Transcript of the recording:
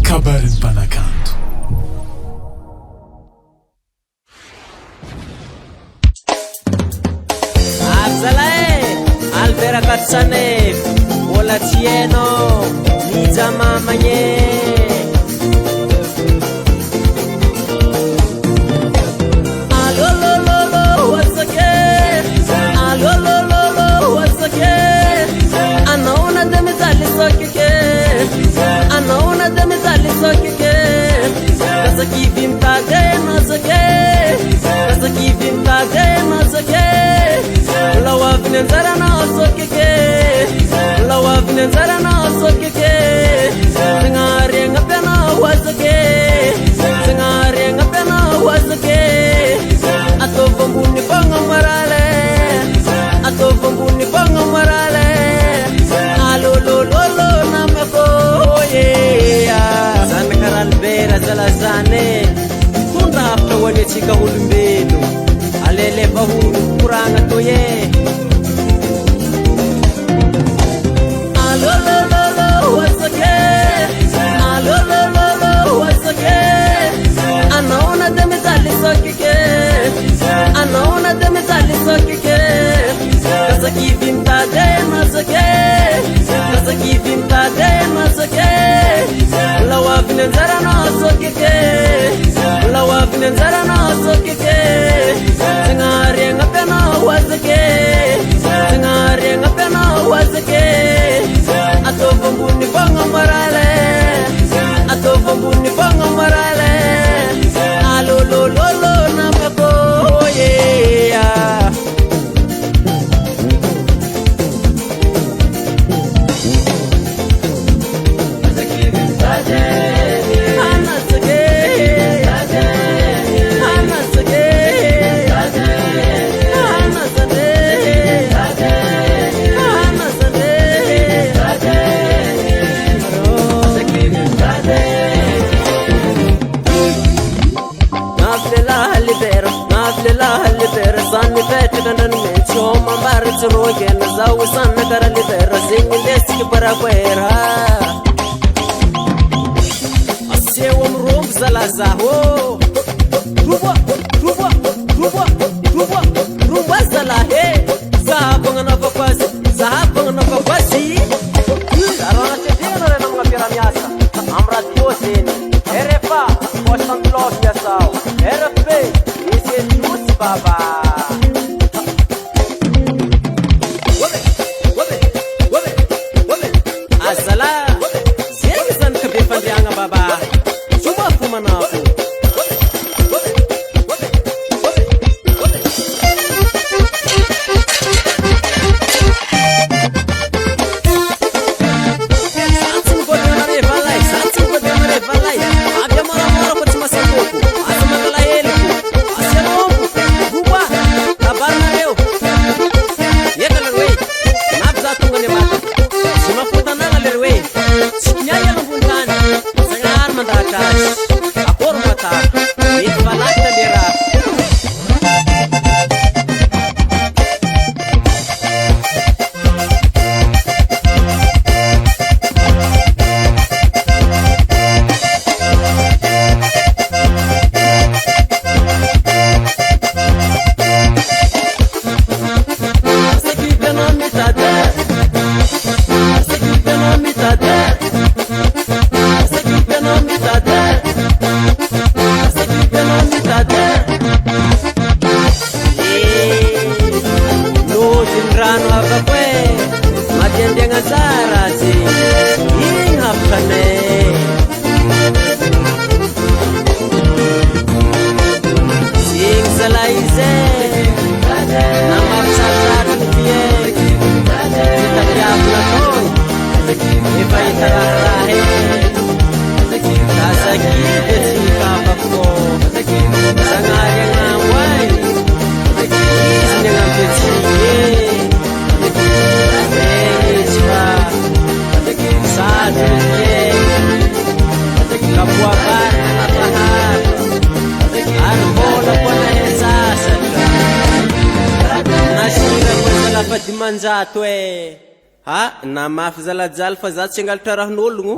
kabarin'ny mpanakanto. Abzalay Albera Katsanev Ola Tieno Niza Mamanye Allo lo lo lo what's again Allo lo lo lo what's again Anaona de medali sokike Anaona de medali sokike Kasa kivim tade nazake Kasa kivim tade nazake Lawa vinenzara na osokeke Lawa vinenzara na osokeke Singari ngapena wasake Singari ngapena wasake Atovumbuni bongo marale Atovumbuni bongo marale Alo lo lo lo namako yeah Zane karalbera zala zane Tunda hapta wanye chika hulumbelu Alele bahulu kuranga toye Allo lo lo lo what's again Allo lo lo lo what's again Anaona de medali sokike Anaona de medali sokike Kasa kivim tade mazake Kasa kivim tade mazake Lawa vinenzara na sokike Lawa vinenzara na sokike Singari ngapena wazake Singari ngapena wazake Atovumbuni bongo marale Atovumbuni bongo marale Alo lo lo lo namako yeah Sanni fete kanan me choma bar chroge na zau san kar le tera sing les ki para kwera ase wom rom zala za ho ruwa ruwa ruwa ruwa ruwa zala he za bangana fakwasi arona te dino re namga pira miasa amra dioseni erefa postan blog yasao erpe ise news baba Dimanjato ha na mafy zalajala fa za tsy angalatra rahan'ologno.